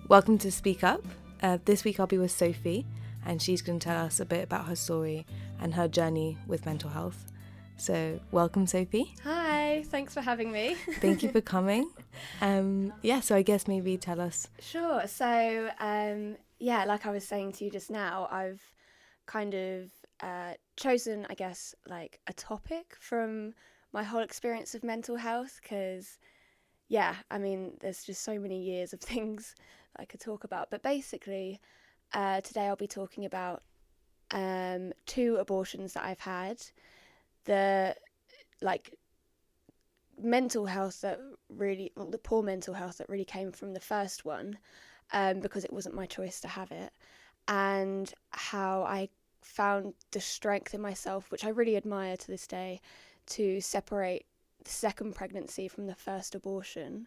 Welcome to Speak Up. This week I'll be with Sophie, and she's going to tell us a bit about her story and her journey with mental health. So welcome, Sophie. Hi, thanks for having me. Thank you for coming. So I guess maybe tell us. Sure. So, like I was saying to you just now, I've kind of chosen, I guess, like a topic from my whole experience of mental health because, there's just so many years of things that I could talk about. But basically, today I'll be talking about 2 abortions that I've had. The mental health the poor mental health that really came from the first one, because it wasn't my choice to have it, and how I found the strength in myself, which I really admire to this day, to separate the second pregnancy from the first abortion,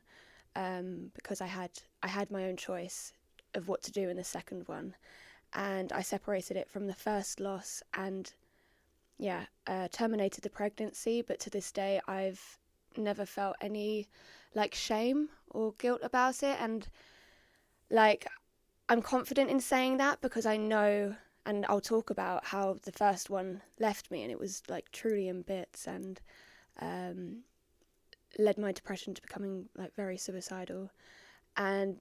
because I had my own choice of what to do in the second one, and I separated it from the first loss and terminated the pregnancy. But to this day I've never felt any shame or guilt about it, and I'm confident in saying that because I know, and I'll talk about how the first one left me, and it was truly in bits, and led my depression to becoming very suicidal. And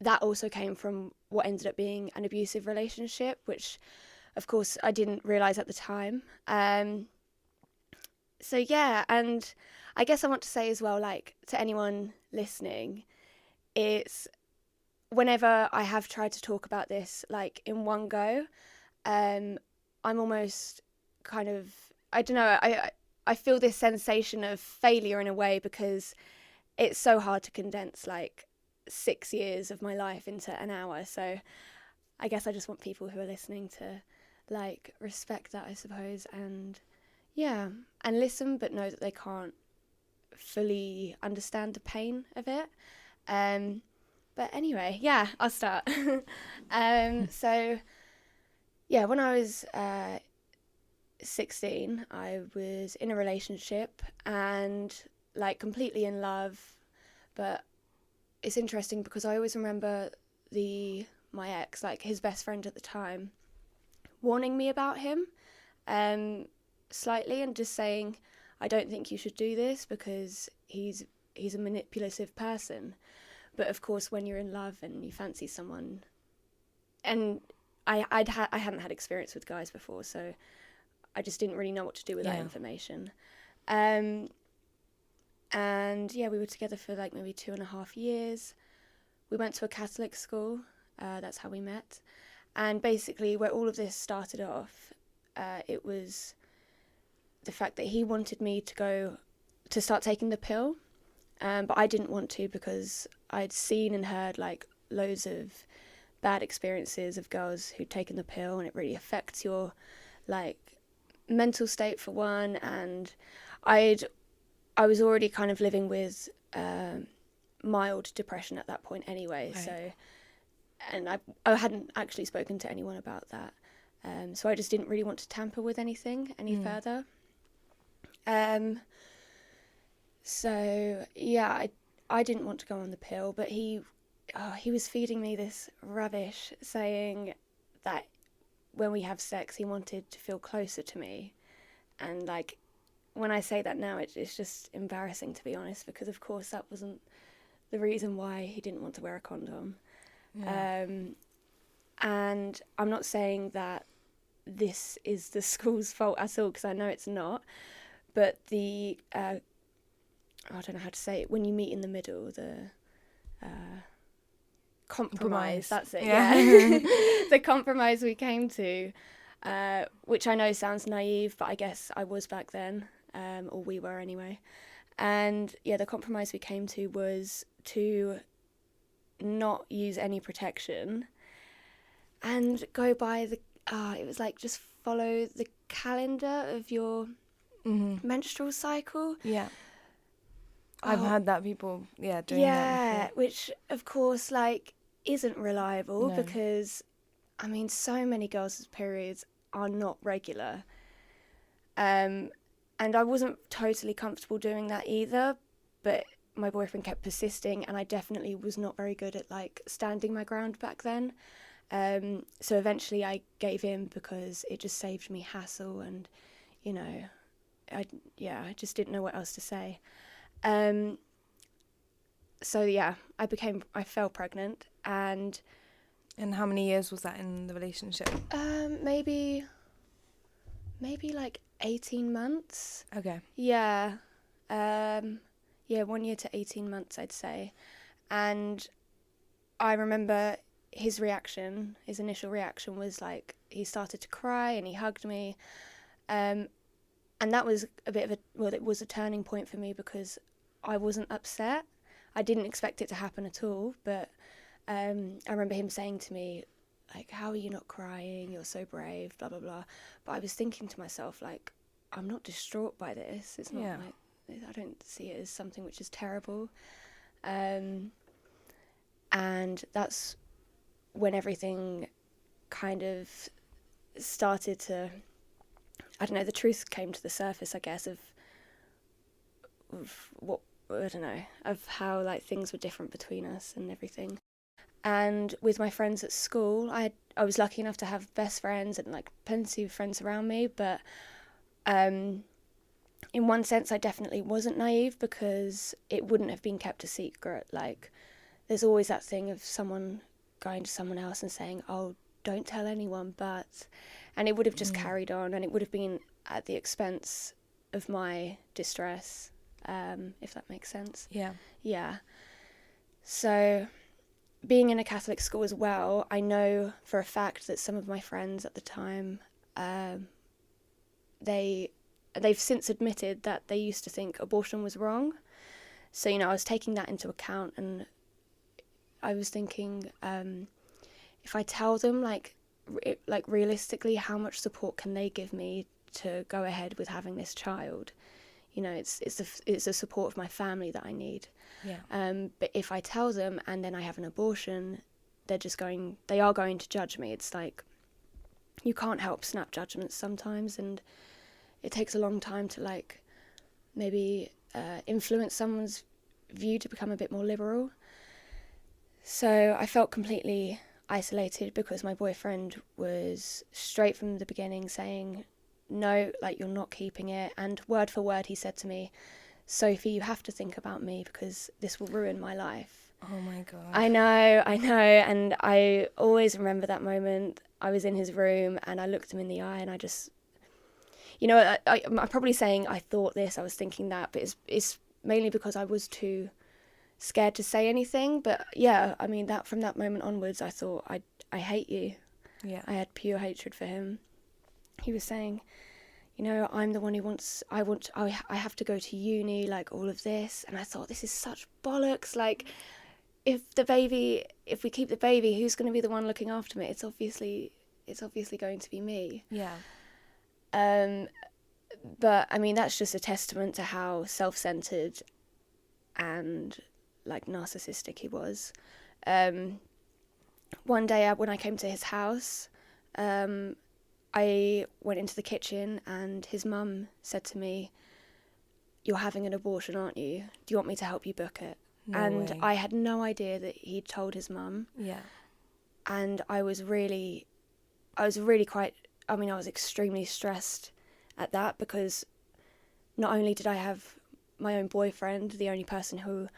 that also came from what ended up being an abusive relationship, which of course I didn't realise at the time. And I guess I want to say as well, to anyone listening, it's whenever I have tried to talk about this in one go, I'm almost kind of, I don't know, I feel this sensation of failure in a way, because it's so hard to condense 6 years of my life into an hour. So I guess I just want people who are listening to respect that, I suppose, and listen, but know that they can't fully understand the pain of it. But anyway, I'll start. When I was 16, I was in a relationship and completely in love. But it's interesting because I always remember my ex, his best friend at the time, warning me about him slightly, and just saying, I don't think you should do this because he's a manipulative person. But of course, when you're in love and you fancy someone, and I hadn't had experience with guys before, so I just didn't really know what to do with that information. We were together for maybe 2.5 years. We went to a Catholic school. That's how we met. And basically where all of this started off, it was the fact that he wanted me to start taking the pill, but I didn't want to because I'd seen and heard loads of bad experiences of girls who'd taken the pill, and it really affects your mental state for one, and I was already kind of living with mild depression at that point anyway, right. So, and I hadn't actually spoken to anyone about that, so I just didn't really want to tamper with anything any further. I didn't want to go on the pill, but he was feeding me this rubbish, saying that when we have sex, he wanted to feel closer to me. And when I say that now, it's just embarrassing, to be honest, because of course that wasn't the reason why he didn't want to wear a condom. Yeah. And I'm not saying that this is the school's fault at all, because I know it's not. But I don't know how to say it, when you meet in the middle, the compromise, that's it, yeah. The compromise we came to, which I know sounds naive, but I guess I was back then, or we were anyway. And the compromise we came to was to not use any protection and go by it was just follow the calendar of your menstrual cycle. Yeah. I've heard that people, doing that before. Which of course isn't reliable, because so many girls' periods are not regular. And I wasn't totally comfortable doing that either, but my boyfriend kept persisting, and I definitely was not very good at like standing my ground back then. So eventually I gave in because it just saved me hassle, and you know, I just didn't know what else to say. So yeah, I fell pregnant, and how many years was that in the relationship? maybe like 18 months. Okay. Yeah. 1 year to 18 months, I'd say. And I remember his initial reaction was like, he started to cry and he hugged me. And that was it was a turning point for me, because I wasn't upset. I didn't expect it to happen at all, but I remember him saying to me, like, how are you not crying? You're so brave, blah, blah, blah. But I was thinking to myself, like, I'm not distraught by this. It's not like, I don't see it as something which is terrible. And that's when everything kind of started to, I don't know, the truth came to the surface, I guess, of what, I don't know, of how like things were different between us and everything. And with my friends at school, I was lucky enough to have best friends and like plenty of friends around me, but in one sense I definitely wasn't naive, because it wouldn't have been kept a secret. Like, there's always that thing of someone going to someone else and saying, oh, don't tell anyone, and it would have just carried on, and it would have been at the expense of my distress, if that makes sense. Yeah. So being in a Catholic school as well, I know for a fact that some of my friends at the time, they've since admitted that they used to think abortion was wrong. So, you know, I was taking that into account, and I was thinking, if I tell them, like realistically, how much support can they give me to go ahead with having this child? You know, it's the support of my family that I need. Yeah. But if I tell them and then I have an abortion, they are going to judge me. It's like, you can't help snap judgments sometimes, and it takes a long time to like maybe influence someone's view to become a bit more liberal. So I felt completely isolated, because my boyfriend was straight from the beginning saying, no, like, you're not keeping it. And word for word, he said to me, Sophie, you have to think about me, because this will ruin my life. Oh my God. I know. And I always remember that moment. I was in his room and I looked him in the eye, and I just, you know, I'm probably saying I thought this, I was thinking that, but it's mainly because I was too scared to say anything. But yeah, I mean, that from that moment onwards, I thought, I hate you. Yeah. I had pure hatred for him. He was saying, you know, I'm the one who I have to go to uni, like all of this. And I thought, this is such bollocks. Like, if we keep the baby, who's going to be the one looking after me? It's obviously going to be me. Yeah. But I mean, that's just a testament to how self-centered and like narcissistic he was. One day when I came to his house, I went into the kitchen and his mum said to me, you're having an abortion, aren't you? Do you want me to help you book it? No and way. I had no idea that he'd told his mum. Yeah. And I was extremely stressed at that, because not only did I have my own boyfriend, the only person who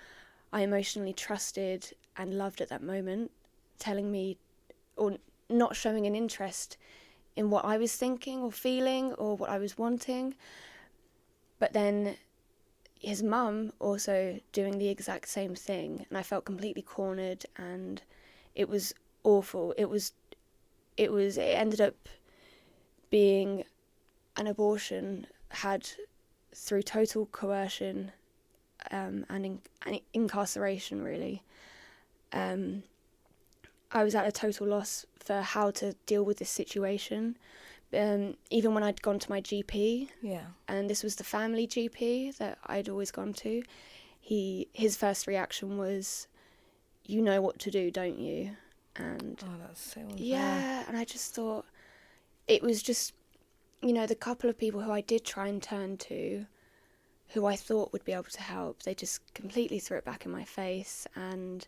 I emotionally trusted and loved at that moment, telling me, or not showing an interest in what I was thinking or feeling or what I was wanting, but then his mum also doing the exact same thing, and I felt completely cornered, and it was awful. It ended up being an abortion through total coercion and incarceration, really. I was at a total loss for how to deal with this situation. Even when I'd gone to my GP, and this was the family GP that I'd always gone to, his first reaction was, you know what to do, don't you? And that's so unfair. Yeah, and I just thought, it was just, you know, the couple of people who I did try and turn to, who I thought would be able to help, they just completely threw it back in my face. And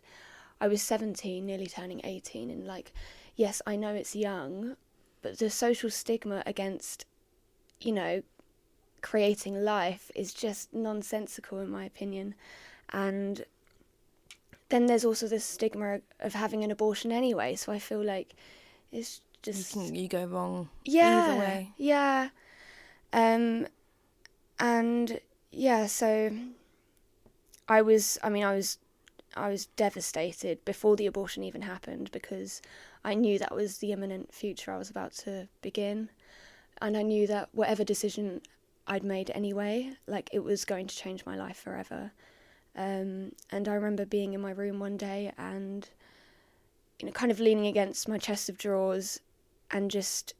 I was 17, nearly turning 18, and like, yes, I know it's young, but the social stigma against, you know, creating life is just nonsensical in my opinion. And then there's also the stigma of having an abortion anyway, so I feel like it's just... You go wrong either way. Yeah. And yeah, so I was devastated before the abortion even happened, because I knew that was the imminent future I was about to begin. And I knew that whatever decision I'd made anyway, like, it was going to change my life forever. And I remember being in my room one day and, you know, kind of leaning against my chest of drawers and just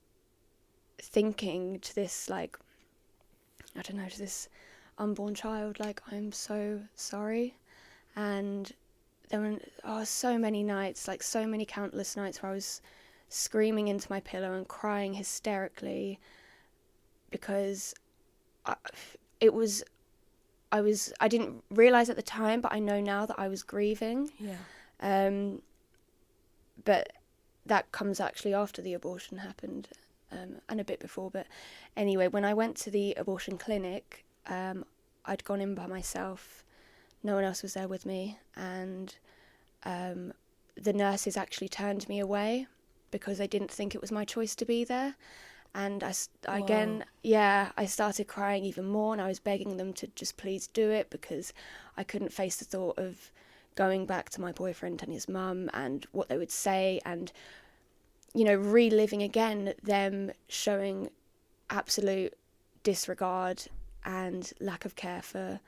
thinking to this, like, I don't know, to this unborn child, like, I'm so sorry. And there were so many nights, like so many countless nights where I was screaming into my pillow and crying hysterically, because I didn't realise at the time, but I know now that I was grieving. Yeah. But that comes actually after the abortion happened, and a bit before. But anyway, when I went to the abortion clinic, I'd gone in by myself. No one else was there with me, and the nurses actually turned me away because they didn't think it was my choice to be there. And I started crying even more, and I was begging them to just please do it, because I couldn't face the thought of going back to my boyfriend and his mum and what they would say, and, you know, reliving again them showing absolute disregard and lack of care for,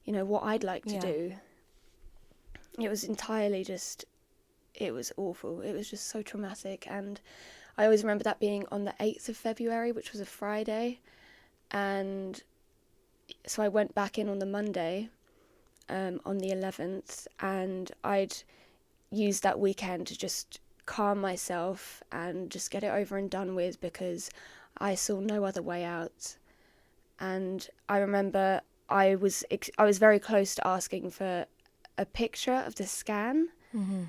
you know, what I'd like to do. It was entirely just, it was awful. It was just so traumatic. And I always remember that being on the 8th of February, which was a Friday. And so I went back in on the Monday, on the 11th, and I'd used that weekend to just calm myself and just get it over and done with, because I saw no other way out. And I remember I was very close to asking for a picture of the scan. Mm-hmm.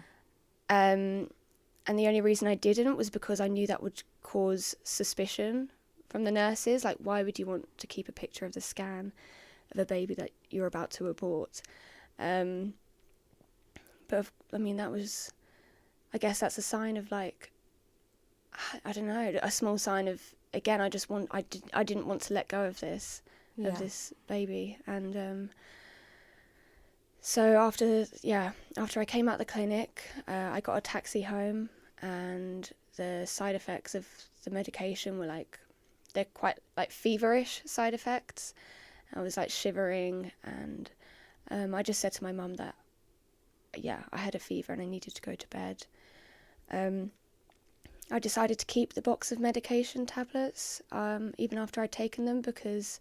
And the only reason I didn't was because I knew that would cause suspicion from the nurses. Like, why would you want to keep a picture of the scan of a baby that you're about to abort? But I mean, that was, I guess that's a sign of, like, I don't know, a small sign of, again, I didn't want to let go of this, of this baby. And so after I came out of the clinic, I got a taxi home, and the side effects of the medication were like, they're quite like feverish side effects. I was like shivering, and I just said to my mum that, I had a fever and I needed to go to bed. I decided to keep the box of medication tablets, even after I'd taken them, because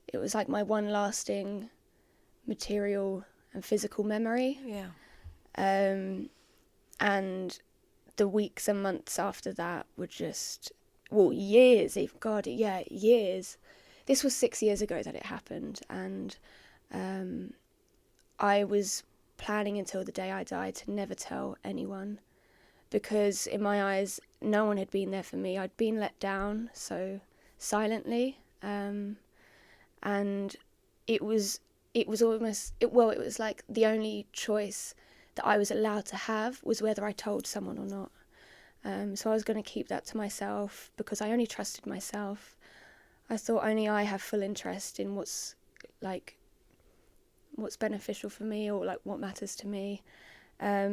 it was like my one lasting material and physical memory. And the weeks and months after that were just, years. Years. This was 6 years ago that it happened, and I was planning until the day I died to never tell anyone, because in my eyes, no one had been there for me. I'd been let down so silently, and it was like the only choice that I was allowed to have was whether I told someone or not. So I was going to keep that to myself, because I only trusted myself. I thought only I have full interest in what's beneficial for me, or like what matters to me. I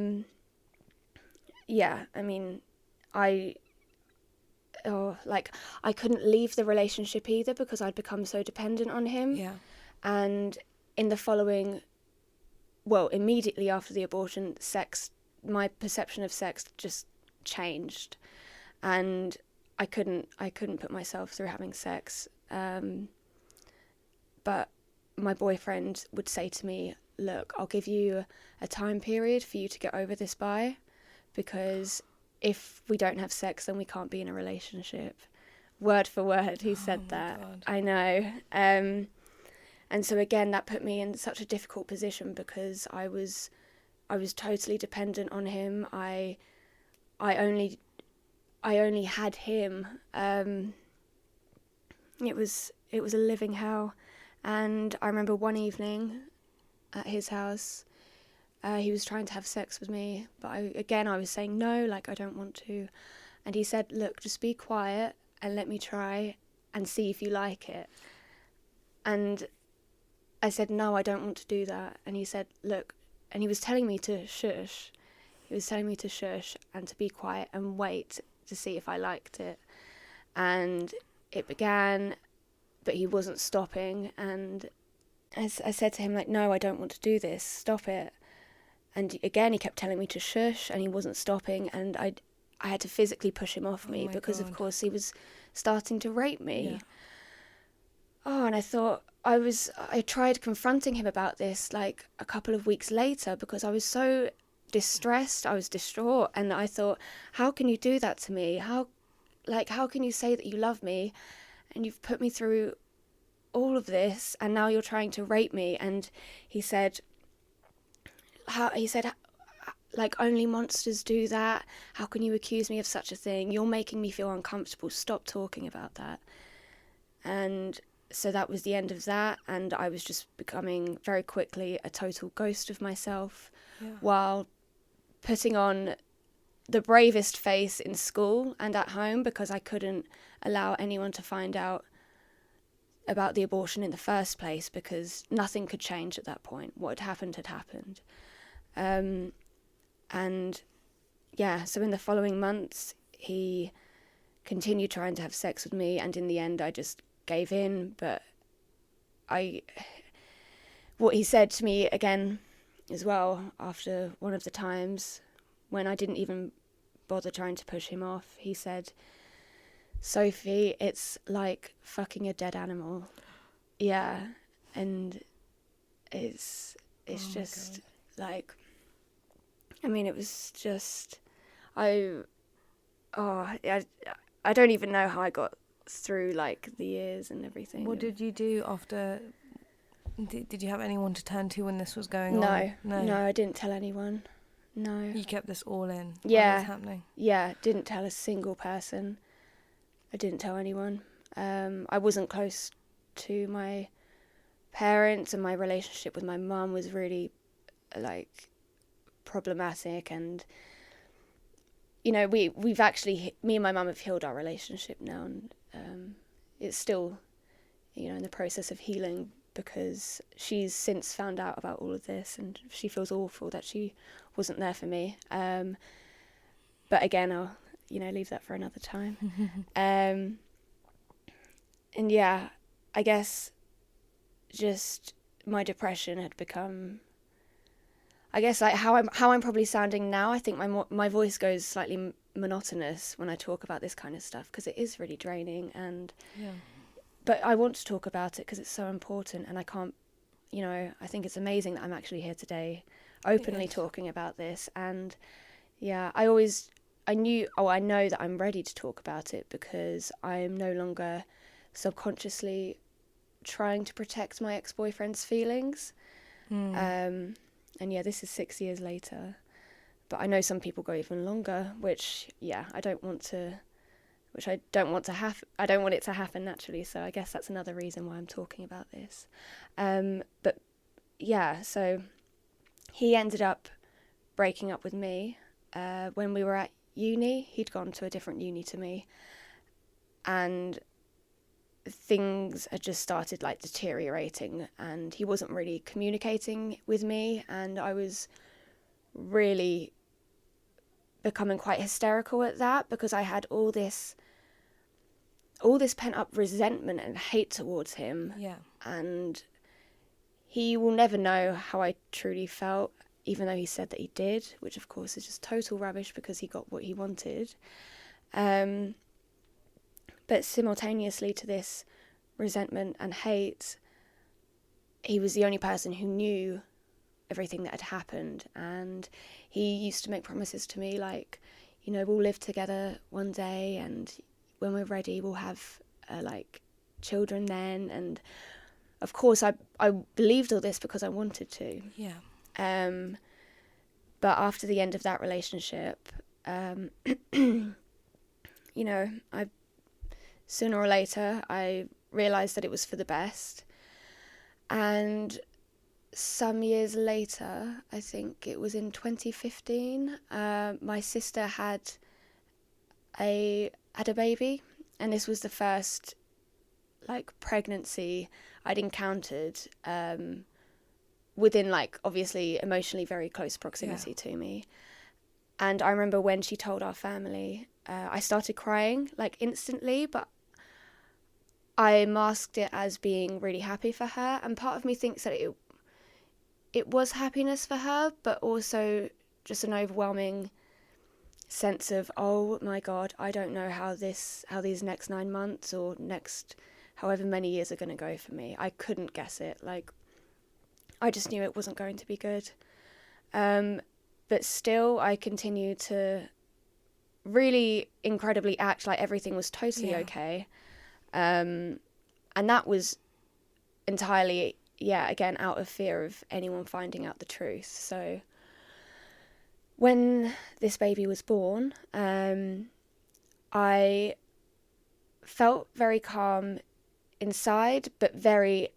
mean, I couldn't leave the relationship either, because I'd become so dependent on him. And in the following, immediately after the abortion, my perception of sex just changed, and I couldn't put myself through having sex. But my boyfriend would say to me, look, I'll give you a time period for you to get over this by, because if we don't have sex, then we can't be in a relationship. Word for word, he said that. God. I know. And so again, that put me in such a difficult position because I was totally dependent on him. I only had him. It was a living hell. And I remember one evening at his house, he was trying to have sex with me, but I was saying no, like I don't want to. And he said, look, just be quiet and let me try and see if you like it. And I said, no, I don't want to do that. And he said, look, and he was telling me to shush. He was telling me to shush and to be quiet and wait to see if I liked it. And it began, but he wasn't stopping. And I said to him, like, no, I don't want to do this. Stop it. And again, he kept telling me to shush and he wasn't stopping. And I had to physically push him off me because, of course, he was starting to rape me. Yeah. Oh, and I thought, I tried confronting him about this like a couple of weeks later because I was so distressed, I was distraught, and I thought, how can you do that to me? How can you say that you love me and you've put me through all of this and now you're trying to rape me? And he said, like, only monsters do that. How can you accuse me of such a thing? You're making me feel uncomfortable. Stop talking about that. And so that was the end of that, and I was just becoming very quickly a total ghost of myself, while putting on the bravest face in school and at home because I couldn't allow anyone to find out about the abortion in the first place because nothing could change at that point. What had happened had happened. And yeah, so in the following months, he continued trying to have sex with me, and in the end, I just gave in. But what he said to me again as well after one of the times when I didn't even bother trying to push him off, he said, Sophie, it's like fucking a dead animal. Yeah. And it's just like, I mean, it was just, I don't even know how I got through like the years and everything. What did you do after? Did you have anyone to turn to when this was going on? No, I didn't tell anyone. No. You kept this all in. Yeah. While it was happening. Yeah, didn't tell a single person. I didn't tell anyone. I wasn't close to my parents, and my relationship with my mum was really like problematic, and you know, we've actually, me and my mum have healed our relationship now, and it's still, you know, in the process of healing because she's since found out about all of this and she feels awful that she wasn't there for me. But again, I'll, you know, leave that for another time. And yeah, I guess just my depression had become, I guess, like how I'm probably sounding now. I think my voice goes slightly monotonous when I talk about this kind of stuff because it is really draining, and but I want to talk about it because it's so important, and I can't, you know, I think it's amazing that I'm actually here today openly talking about this. And yeah, I know that I'm ready to talk about it because I'm no longer subconsciously trying to protect my ex-boyfriend's feelings. And yeah, this is 6 years later, but I know some people go even longer, which I don't want it to happen naturally. So I guess that's another reason why I'm talking about this. But yeah, so he ended up breaking up with me when we were at uni. He'd gone to a different uni to me, and things had just started like deteriorating, and he wasn't really communicating with me, and I was really becoming quite hysterical at that because I had all this pent up resentment and hate towards him. And he will never know how I truly felt, even though he said that he did, which of course is just total rubbish because he got what he wanted. But simultaneously to this resentment and hate, he was the only person who knew everything that had happened. And he used to make promises to me like, you know, we'll live together one day, and when we're ready, we'll have like children then. And of course, I believed all this because I wanted to. Yeah. But after the end of that relationship, you know, sooner or later, I realised that it was for the best. And some years later, I think it was in 2015, my sister had a baby, and this was the first pregnancy I'd encountered within obviously emotionally very close proximity to me. And I remember when she told our family, I started crying instantly, but I masked it as being really happy for her. And part of me thinks that it was happiness for her, but also just an overwhelming sense of, oh my God, I don't know how these next 9 months or next however many years are going to go for me. I couldn't guess it. I just knew it wasn't going to be good. But still, I continued to really incredibly act like everything was totally okay. And that was entirely, again, out of fear of anyone finding out the truth. So when this baby was born, I felt very calm inside, but very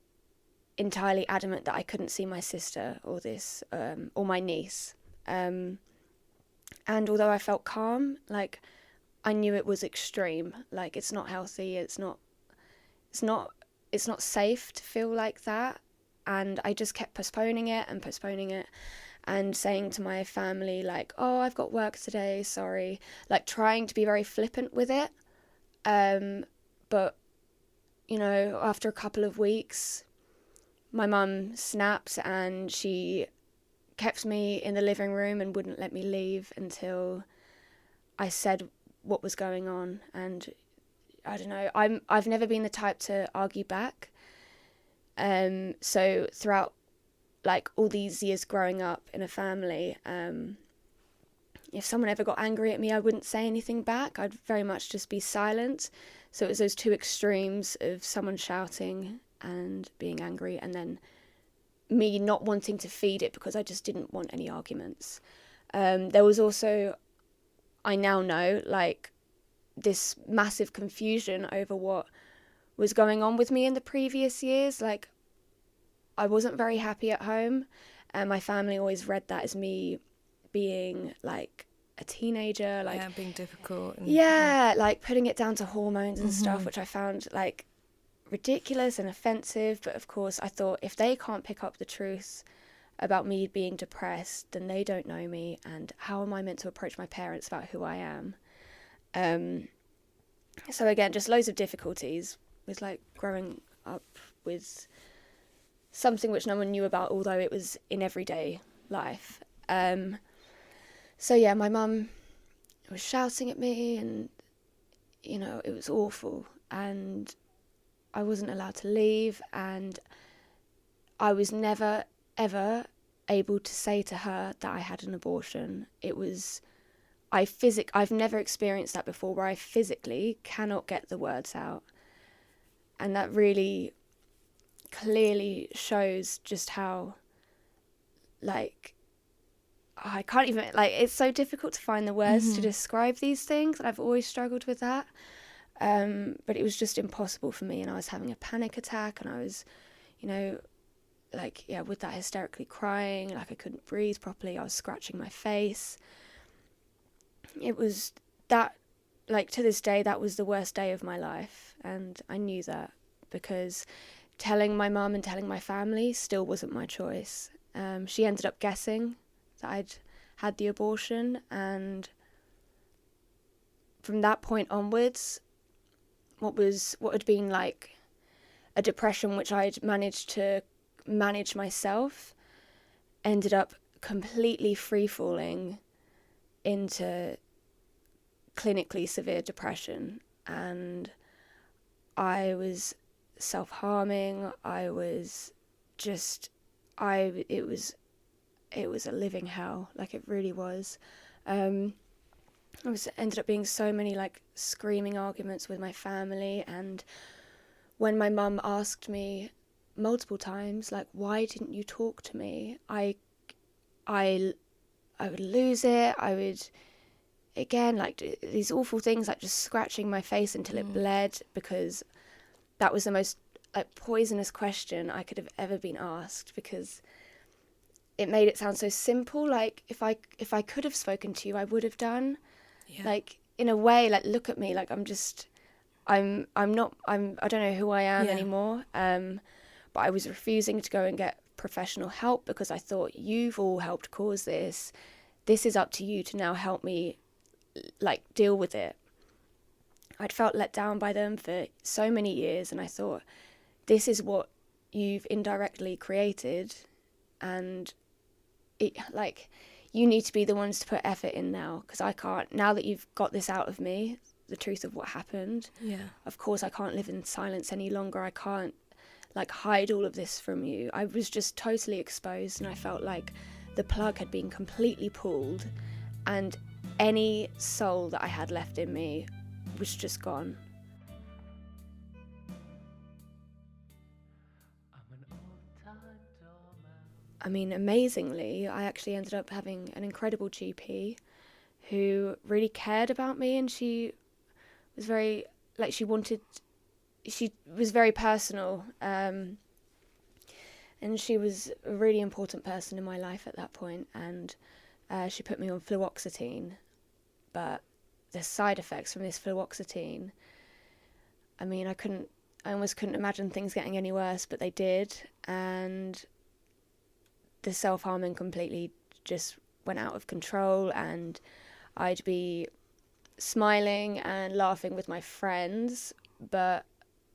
entirely adamant that I couldn't see my sister or this or my niece. And although I felt calm, I knew it was extreme. It's not healthy. It's not safe to feel like that. And I just kept postponing it and saying to my family, oh, I've got work today, sorry. Trying to be very flippant with it. But, after a couple of weeks, my mum snapped and she kept me in the living room and wouldn't let me leave until I said what was going on. And I don't know, I've never been the type to argue back. So throughout all these years growing up in a family, if someone ever got angry at me, I wouldn't say anything back. I'd very much just be silent. So it was those two extremes of someone shouting and being angry, and then me not wanting to feed it because I just didn't want any arguments. There was also, I now know, this massive confusion over what was going on with me in the previous years. I wasn't very happy at home, and my family always read that as me being a teenager, being difficult and, putting it down to hormones and stuff, which I found ridiculous and offensive. But of course I thought, if they can't pick up the truth about me being depressed, then they don't know me, and how am I meant to approach my parents about who I am? So again, just loads of difficulties with growing up with something which no one knew about, although it was in everyday life. So yeah, my mum was shouting at me, and it was awful, and I wasn't allowed to leave, and I was never ever able to say to her that I had an abortion. I've never experienced that before, where I physically cannot get the words out, and that really clearly shows just how I can't even, it's so difficult to find the words to describe these things, and I've always struggled with that. But it was just impossible for me, and I was having a panic attack, and I was, with that hysterically crying, I couldn't breathe properly, I was scratching my face. It was that, to this day, that was the worst day of my life, and I knew that, because telling my mum and telling my family still wasn't my choice. She ended up guessing that I'd had the abortion, and from that point onwards, what had been a depression which I'd managed to manage myself ended up completely free-falling into clinically severe depression, and I was self-harming. It was a living hell, it really was. Ended up being so many screaming arguments with my family, and when my mum asked me multiple times, like, why didn't you talk to me? I would lose it. I would, again, like, these awful things, like just scratching my face until it bled, because that was the most, like, poisonous question I could have ever been asked, because it made it sound so simple. Like, if I could have spoken to you, I would have done. Yeah. Like, in a way, like, look at me, like, I don't know who I am anymore. But I was refusing to go and get professional help, because I thought, you've all helped cause this. This is up to you to now help me, like, deal with it. I'd felt let down by them for so many years, and I thought, this is what you've indirectly created, and it, like, you need to be the ones to put effort in now, because I can't, now that you've got this out of me, the truth of what happened. Yeah. Of course, I can't live in silence any longer. I can't, like, hide all of this from you. I was just totally exposed, and I felt like the plug had been completely pulled, and any soul that I had left in me was just gone. I mean, amazingly, I actually ended up having an incredible GP who really cared about me, and she was very, like, she was very personal, and she was a really important person in my life at that point, and she put me on fluoxetine, but the side effects from this fluoxetine, I mean, I almost couldn't imagine things getting any worse, but they did, and the self-harming completely just went out of control, and I'd be smiling and laughing with my friends, but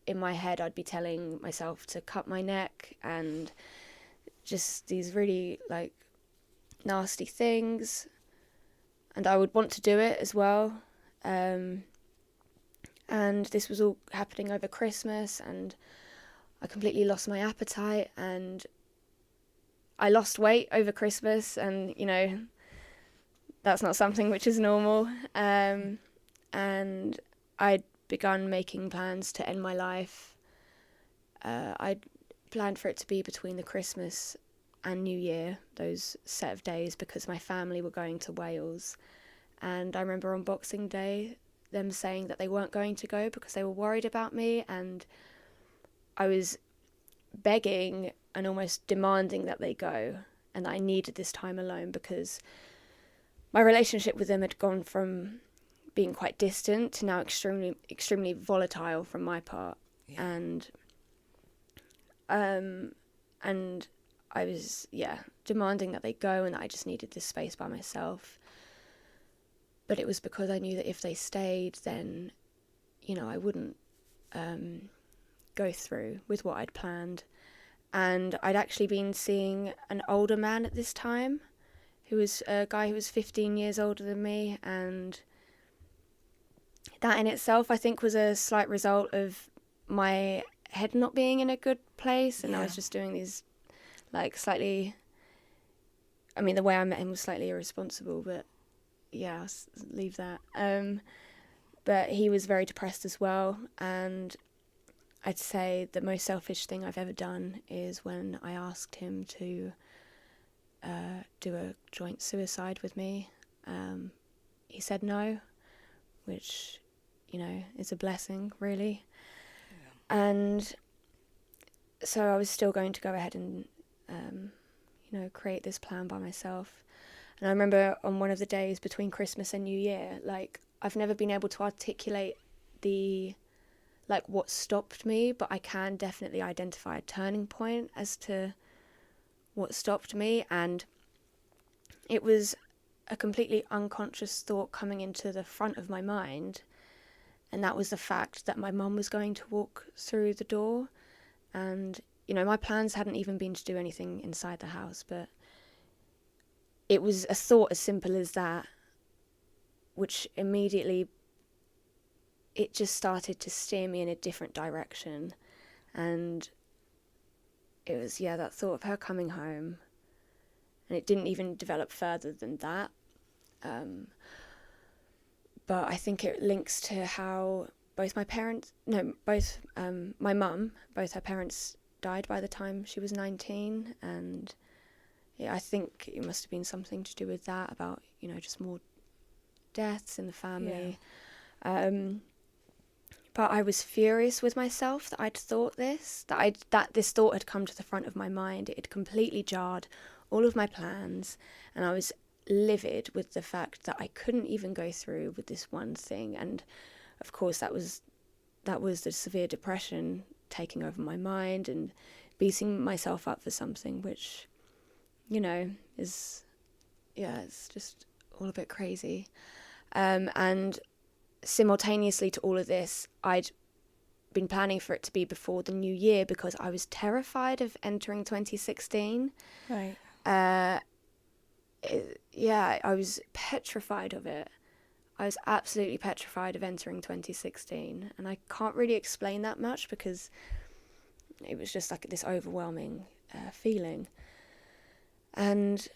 in my head I'd be telling myself to cut my neck, and just these really, like, nasty things, and I would want to do it as well, and this was all happening over Christmas, and I completely lost my appetite, and I lost weight over Christmas, and, you know, that's not something which is normal. And I'd begun making plans to end my life. I'd planned for it to be between the Christmas and New Year, those set of days, because my family were going to Wales. And I remember on Boxing Day, them saying that they weren't going to go because they were worried about me, and I was begging and almost demanding that they go, and that I needed this time alone, because my relationship with them had gone from being quite distant to now extremely volatile from my part. Yeah. And I was demanding that they go, and that I just needed this space by myself. But it was because I knew that if they stayed, then, you know, I wouldn't go through with what I'd planned. And I'd actually been seeing an older man at this time, who was a guy who was 15 years older than me, and that in itself, I think, was a slight result of my head not being in a good place, and I was just doing these, like, slightly, I mean, the way I met him was slightly irresponsible, but yeah, I'll leave that. But he was very depressed as well, and I'd say the most selfish thing I've ever done is when I asked him to do a joint suicide with me. He said no, which, you know, is a blessing, really. Yeah. And so I was still going to go ahead and, you know, create this plan by myself. And I remember on one of the days between Christmas and New Year, like, I've never been able to articulate what stopped me, but I can definitely identify a turning point as to what stopped me, and it was a completely unconscious thought coming into the front of my mind, and that was the fact that my mum was going to walk through the door. And, you know, my plans hadn't even been to do anything inside the house, but it was a thought as simple as that, which immediately, it just started to steer me in a different direction. And it was, that thought of her coming home, and it didn't even develop further than that. But I think it links to how both my mum, both her parents died by the time she was 19, and I think it must have been something to do with that, about, just more deaths in the family. But I was furious with myself that I'd thought this, that this thought had come to the front of my mind. It had completely jarred all of my plans, and I was livid with the fact that I couldn't even go through with this one thing. And of course that was the severe depression taking over my mind and beating myself up for something which, is, it's just all a bit crazy. And simultaneously to all of this, I'd been planning for it to be before the new year because I was terrified of entering 2016. Right. I was petrified of it. I was absolutely petrified of entering 2016, and I can't really explain that much because it was just like this overwhelming feeling. And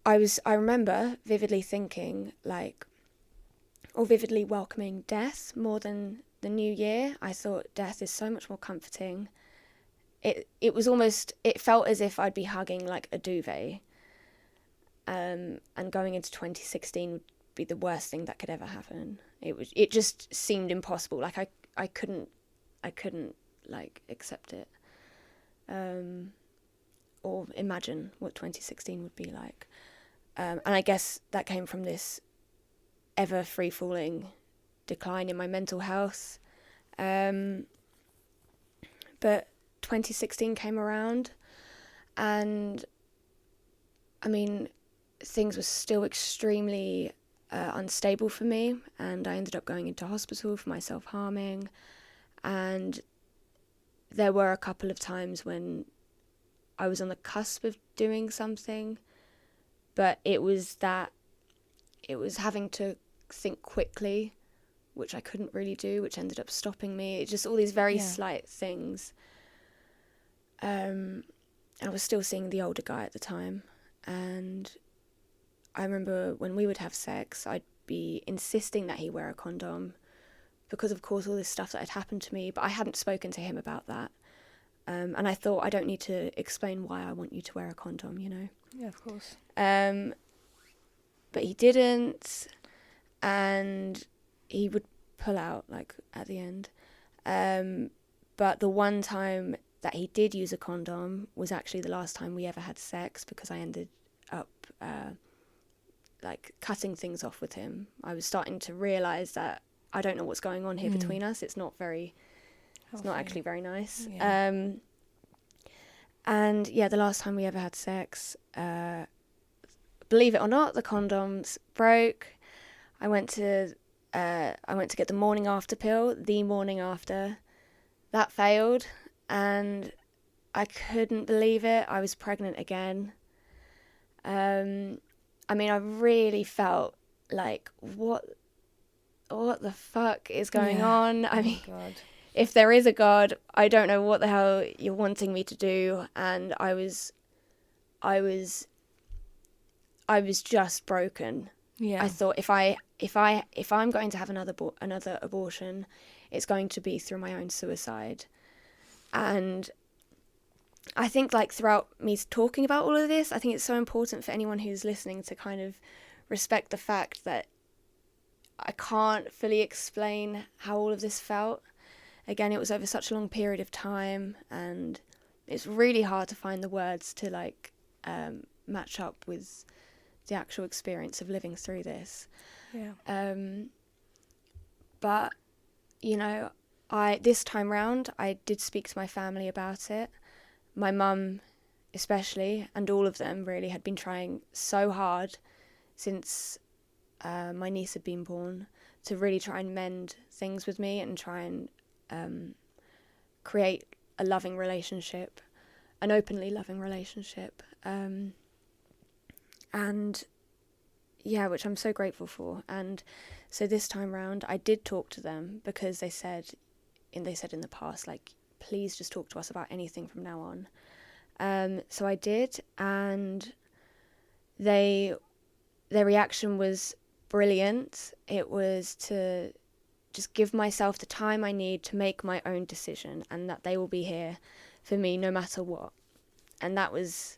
I remember vividly thinking, or vividly welcoming death more than the new year. I thought death is so much more comforting. It felt as if I'd be hugging like a duvet. And going into 2016 would be the worst thing that could ever happen. It just seemed impossible. Like I couldn't accept it. Or imagine what 2016 would be like. And I guess that came from this ever free-falling decline in my mental health. But 2016 came around, and things were still extremely unstable for me, and I ended up going into hospital for my self-harming. And there were a couple of times when I was on the cusp of doing something, but it was having to think quickly, which I couldn't really do, which ended up stopping me. It's just all these very slight things. I was still seeing the older guy at the time, and I remember when we would have sex, I'd be insisting that he wear a condom because, of course, all this stuff that had happened to me, but I hadn't spoken to him about that. And I thought, I don't need to explain why I want you to wear a condom, Yeah, of course. But he didn't, and he would pull out, at the end. But the one time that he did use a condom was actually the last time we ever had sex, because I ended up, cutting things off with him. I was starting to realise that I don't know what's going on here between us. It's not actually very nice. Yeah. And the last time we ever had sex, believe it or not, the condoms broke. I went to get the morning after pill the morning after. That failed, and I couldn't believe it. I was pregnant again. I really felt like, what the fuck is going on? God. If there is a God, I don't know what the hell you're wanting me to do. And I was just broken. Yeah. I thought, if I'm going to have another abortion, it's going to be through my own suicide. And I think throughout me talking about all of this, I think it's so important for anyone who's listening to kind of respect the fact that I can't fully explain how all of this felt. Again, it was over such a long period of time, and it's really hard to find the words to match up with the actual experience of living through this. Yeah. But this time round, I did speak to my family about it. My mum especially, and all of them really, had been trying so hard since my niece had been born to really try and mend things with me and try and create a loving relationship, an openly loving relationship. Which I'm so grateful for. And so this time round, I did talk to them, because they said in the past, please just talk to us about anything from now on. So I did, and their reaction was brilliant. It was to just give myself the time I need to make my own decision, and that they will be here for me no matter what. And that was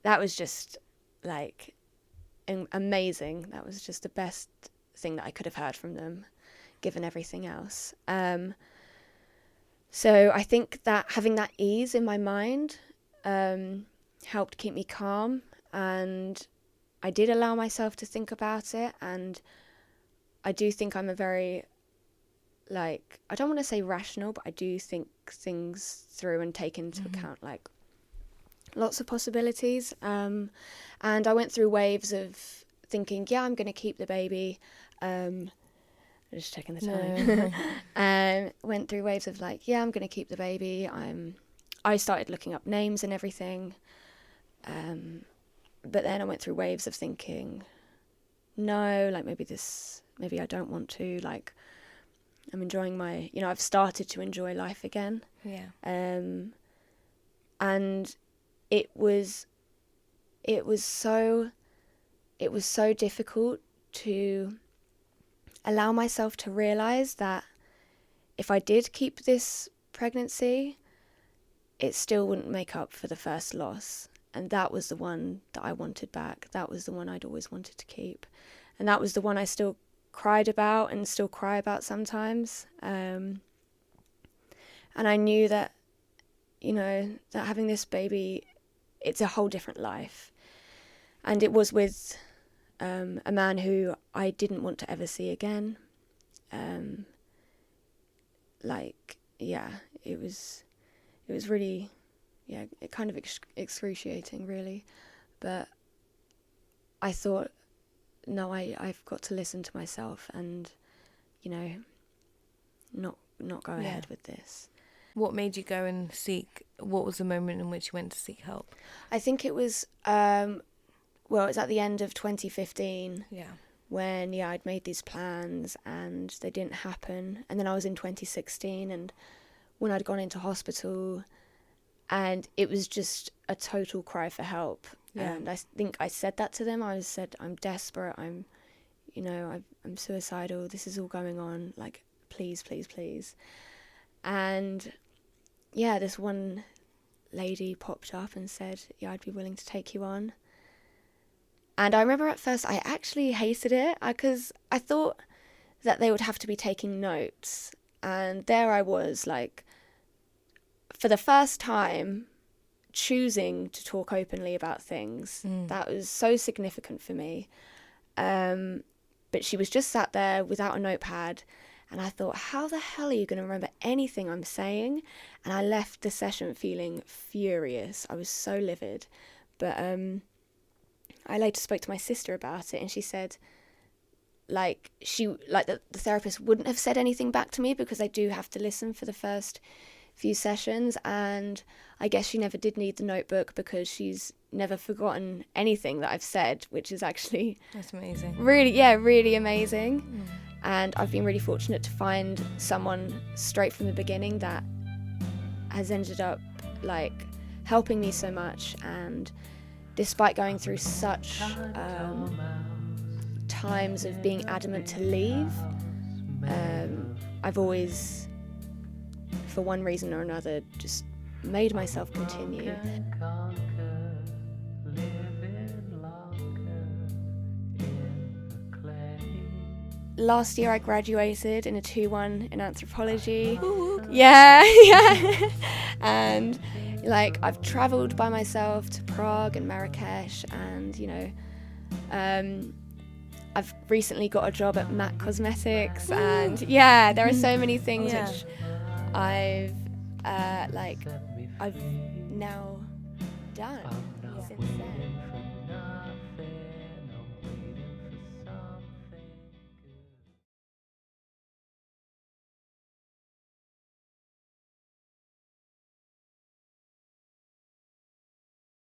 just like amazing. That was just the best thing that I could have heard from them, given everything else. So I think that having that ease in my mind helped keep me calm, and I did allow myself to think about it. And I do think I'm a very, like, I don't want to say rational, but I do think things through and take into account, like, lots of possibilities. And I went through waves of thinking, yeah, I'm going to keep the baby. Just checking the time. Went through waves of like, yeah, I'm going to keep the baby. I started looking up names and everything. But then I went through waves of thinking, no, like maybe I don't want to. Like, I'm enjoying I've started to enjoy life again. Yeah. And it was so difficult to allow myself to realise that if I did keep this pregnancy, it still wouldn't make up for the first loss. And that was the one that I wanted back. That was the one I'd always wanted to keep. And that was the one I still cried about and still cry about sometimes. And I knew that, that having this baby, it's a whole different life. And it was with a man who I didn't want to ever see again. It was really, it kind of excruciating, really. But I thought, no, I've got to listen to myself and, not go ahead with this. What made you go and seek? What was the moment in which you went to seek help? I think it was, it was at the end of 2015. Yeah. When, I'd made these plans and they didn't happen. And then I was in 2016, and when I'd gone into hospital, and it was just a total cry for help. Yeah. And I think I said that to them. I said, I'm desperate. I'm suicidal. This is all going on. Like, please, please, please. And this one lady popped up and said, I'd be willing to take you on. And I remember at first I actually hated it because I thought that they would have to be taking notes. And there I was, like, for the first time, choosing to talk openly about things. That was so significant for me. But she was just sat there without a notepad. And I thought, how the hell are you going to remember anything I'm saying? And I left the session feeling furious. I was so livid. But I later spoke to my sister about it, and she said, the therapist wouldn't have said anything back to me because I do have to listen for the first few sessions, and I guess she never did need the notebook because she's never forgotten anything that I've said, which is actually... That's amazing. Really amazing. And I've been really fortunate to find someone straight from the beginning that has ended up, like, helping me so much. And despite going through such times of being adamant to leave, I've always, for one reason or another, just made myself continue. Last year I graduated in a 2-1 in anthropology. Yeah. And I've travelled by myself to Prague and Marrakesh, and I've recently got a job at MAC Cosmetics, and there are so many things which I've now done since then.